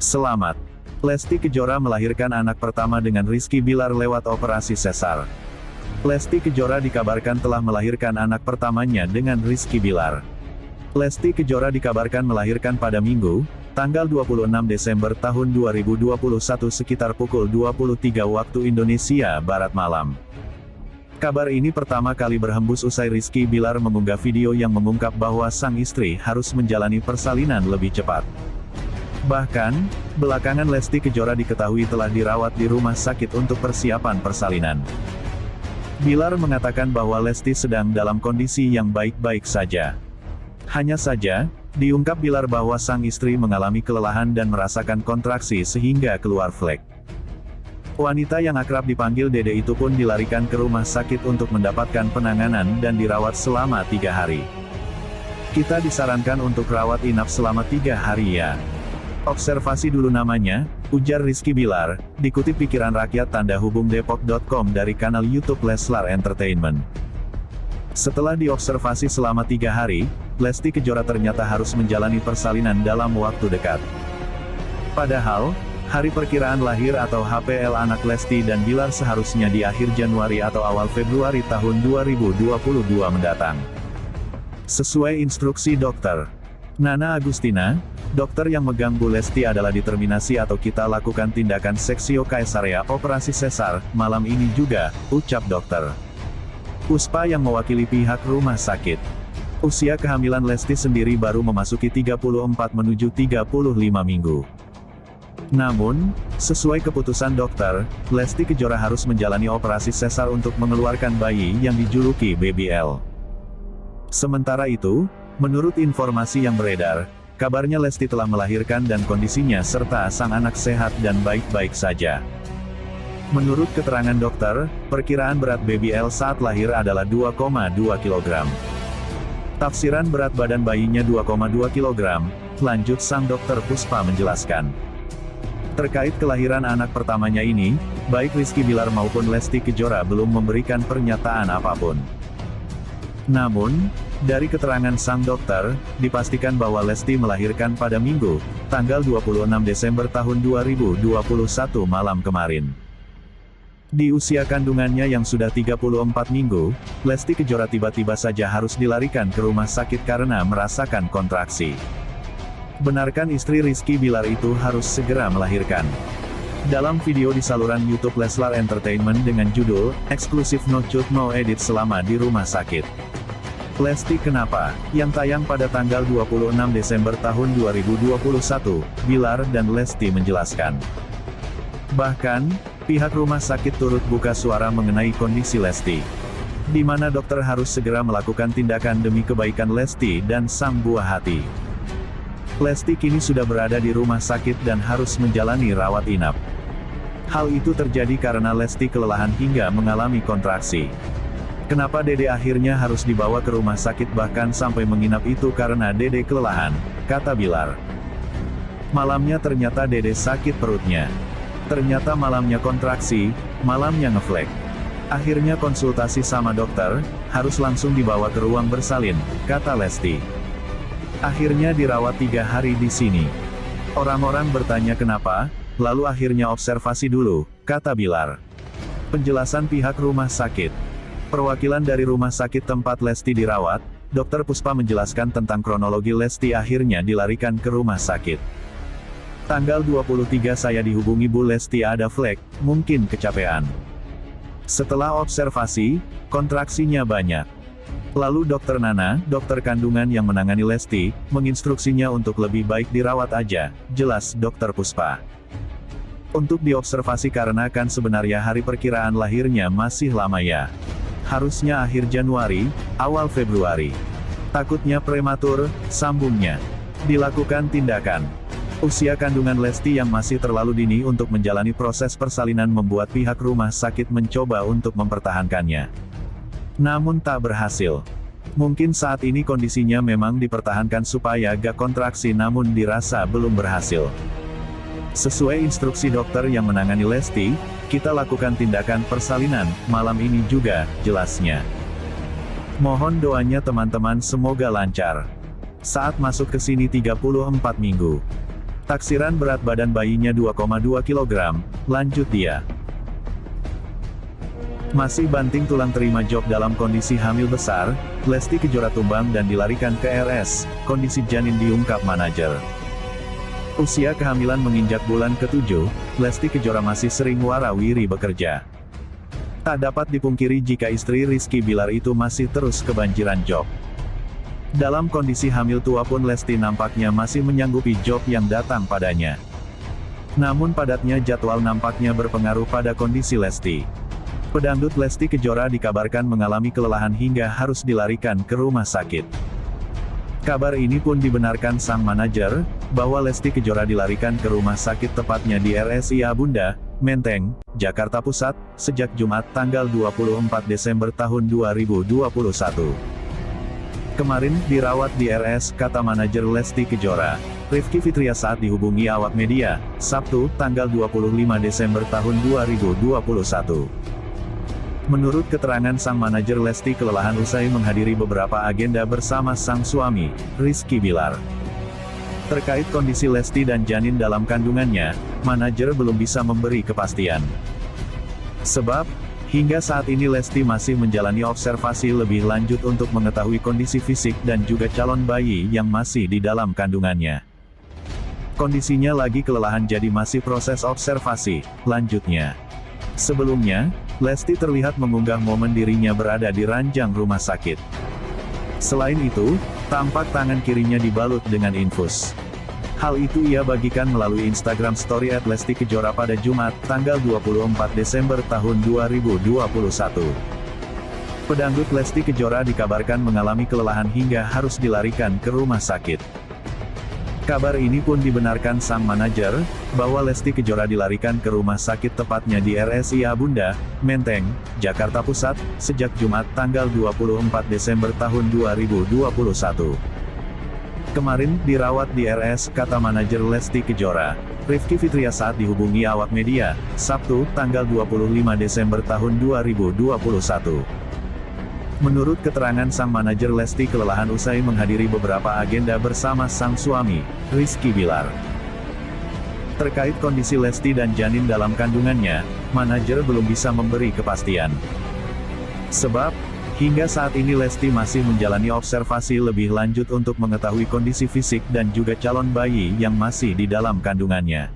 Selamat. Lesti Kejora melahirkan anak pertama dengan Rizky Bilar lewat operasi sesar. Lesti Kejora dikabarkan telah melahirkan anak pertamanya dengan Rizky Bilar. Lesti Kejora dikabarkan melahirkan pada Minggu, tanggal 26 Desember tahun 2021 sekitar pukul 23 waktu Indonesia Barat malam. Kabar ini pertama kali berhembus usai Rizky Bilar mengunggah video yang mengungkap bahwa sang istri harus menjalani persalinan lebih cepat. Bahkan, belakangan Lesti Kejora diketahui telah dirawat di rumah sakit untuk persiapan persalinan. Bilar mengatakan bahwa Lesti sedang dalam kondisi yang baik-baik saja. Hanya saja, diungkap Bilar bahwa sang istri mengalami kelelahan dan merasakan kontraksi sehingga keluar flek. Wanita yang akrab dipanggil Dede itu pun dilarikan ke rumah sakit untuk mendapatkan penanganan dan dirawat selama 3 hari. Kita disarankan untuk rawat inap selama 3 hari ya. Observasi dulu namanya, ujar Rizky Bilar, dikutip pikiran rakyat tanda hubung depok.com dari kanal YouTube Leslar Entertainment. Setelah diobservasi selama 3 hari, Lesti Kejora ternyata harus menjalani persalinan dalam waktu dekat. Padahal, hari perkiraan lahir atau HPL anak Lesti dan Bilar seharusnya di akhir Januari atau awal Februari tahun 2022 mendatang. Sesuai instruksi dokter Nana Agustina, dokter yang megang Bu Lesti adalah determinasi atau kita lakukan tindakan seksio kaesarea operasi sesar, malam ini juga, ucap dokter Puspa yang mewakili pihak rumah sakit. Usia kehamilan Lesti sendiri baru memasuki 34 menuju 35 minggu. Namun, sesuai keputusan dokter, Lesti Kejora harus menjalani operasi sesar untuk mengeluarkan bayi yang dijuluki Baby L. Sementara itu, menurut informasi yang beredar, kabarnya Lesti telah melahirkan dan kondisinya serta sang anak sehat dan baik-baik saja. Menurut keterangan dokter, perkiraan berat Baby L saat lahir adalah 2,2 kg. Tafsiran berat badan bayinya 2,2 kg, lanjut sang dokter Puspa menjelaskan. Terkait kelahiran anak pertamanya ini, baik Rizky Bilar maupun Lesti Kejora belum memberikan pernyataan apapun. Namun, dari keterangan sang dokter, dipastikan bahwa Lesti melahirkan pada Minggu, tanggal 26 Desember tahun 2021 malam kemarin. Di usia kandungannya yang sudah 34 minggu, Lesti Kejora tiba-tiba saja harus dilarikan ke rumah sakit karena merasakan kontraksi. Benarkan istri Rizky Bilar itu harus segera melahirkan? Dalam video di saluran YouTube Leslar Entertainment dengan judul, Eksklusif No Cut No Edit selama di rumah sakit. Lesti Kenapa? Yang tayang pada tanggal 26 Desember tahun 2021, Bilar dan Lesti menjelaskan. Bahkan, pihak rumah sakit turut buka suara mengenai kondisi Lesti, di mana dokter harus segera melakukan tindakan demi kebaikan Lesti dan sang buah hati. Lesti kini sudah berada di rumah sakit dan harus menjalani rawat inap. Hal itu terjadi karena Lesti kelelahan hingga mengalami kontraksi. Kenapa Dede akhirnya harus dibawa ke rumah sakit bahkan sampai menginap itu karena Dede kelelahan, kata Bilar. Malamnya ternyata Dede sakit perutnya. Ternyata malamnya kontraksi, malamnya ngeflek. Akhirnya konsultasi sama dokter, harus langsung dibawa ke ruang bersalin, kata Lesti. Akhirnya dirawat 3 hari di sini. Orang-orang bertanya kenapa, lalu akhirnya observasi dulu, kata Bilar. Penjelasan pihak rumah sakit. Perwakilan dari rumah sakit tempat Lesti dirawat, Dr. Puspa menjelaskan tentang kronologi Lesti akhirnya dilarikan ke rumah sakit. Tanggal 23 saya dihubungi Bu Lesti ada flek, mungkin kecapean. Setelah observasi, kontraksinya banyak. Lalu dokter Nana, dokter kandungan yang menangani Lesti, menginstruksinya untuk lebih baik dirawat aja, jelas dokter Puspa. Untuk diobservasi karena kan sebenarnya hari perkiraan lahirnya masih lama ya. Harusnya akhir Januari, awal Februari. Takutnya prematur, sambungnya. Dilakukan tindakan. Usia kandungan Lesti yang masih terlalu dini untuk menjalani proses persalinan membuat pihak rumah sakit mencoba untuk mempertahankannya. Namun tak berhasil. Mungkin saat ini kondisinya memang dipertahankan supaya gak kontraksi namun dirasa belum berhasil. Sesuai instruksi dokter yang menangani Lesti, kita lakukan tindakan persalinan, malam ini juga, jelasnya. Mohon doanya teman-teman semoga lancar. Saat masuk ke sini 34 minggu. Taksiran berat badan bayinya 2,2 kg, lanjut dia. Masih banting tulang terima job dalam kondisi hamil besar, Lesti Kejora tumbang dan dilarikan ke RS, kondisi janin diungkap manajer. Usia kehamilan menginjak bulan ke-7, Lesti Kejora masih sering warawiri bekerja. Tak dapat dipungkiri jika istri Rizky Bilar itu masih terus kebanjiran job. Dalam kondisi hamil tua pun Lesti nampaknya masih menyanggupi job yang datang padanya. Namun padatnya jadwal nampaknya berpengaruh pada kondisi Lesti. Pedangdut Lesti Kejora dikabarkan mengalami kelelahan hingga harus dilarikan ke rumah sakit. Kabar ini pun dibenarkan sang manajer, bahwa Lesti Kejora dilarikan ke rumah sakit tepatnya di RSIA Bunda, Menteng, Jakarta Pusat, sejak Jumat tanggal 24 Desember tahun 2021. Kemarin, dirawat di RS, kata manajer Lesti Kejora, Rifki Fitria saat dihubungi awak media, Sabtu, tanggal 25 Desember tahun 2021. Menurut keterangan sang manajer Lesti kelelahan usai menghadiri beberapa agenda bersama sang suami, Rizky Bilar. Terkait kondisi Lesti dan janin dalam kandungannya, manajer belum bisa memberi kepastian. Sebab, hingga saat ini Lesti masih menjalani observasi lebih lanjut untuk mengetahui kondisi fisik dan juga calon bayi yang masih di dalam kandungannya. Kondisinya lagi kelelahan jadi masih proses observasi, lanjutnya. Sebelumnya, Lesti terlihat mengunggah momen dirinya berada di ranjang rumah sakit. Selain itu, tampak tangan kirinya dibalut dengan infus. Hal itu ia bagikan melalui Instagram Story @LestiKejora pada Jumat, tanggal 24 Desember tahun 2021. Pedangdut Lesti Kejora dikabarkan mengalami kelelahan hingga harus dilarikan ke rumah sakit. Kabar ini pun dibenarkan sang manajer, bahwa Lesti Kejora dilarikan ke rumah sakit tepatnya di RSIA Bunda, Menteng, Jakarta Pusat, sejak Jumat tanggal 24 Desember tahun 2021. Kemarin, dirawat di RS, kata manajer Lesti Kejora, Rifki Fitria saat dihubungi awak media, Sabtu, tanggal 25 Desember tahun 2021. Menurut keterangan sang manajer Lesti kelelahan usai menghadiri beberapa agenda bersama sang suami, Rizky Bilar. Terkait kondisi Lesti dan janin dalam kandungannya, manajer belum bisa memberi kepastian. Sebab, hingga saat ini Lesti masih menjalani observasi lebih lanjut untuk mengetahui kondisi fisik dan juga calon bayi yang masih di dalam kandungannya.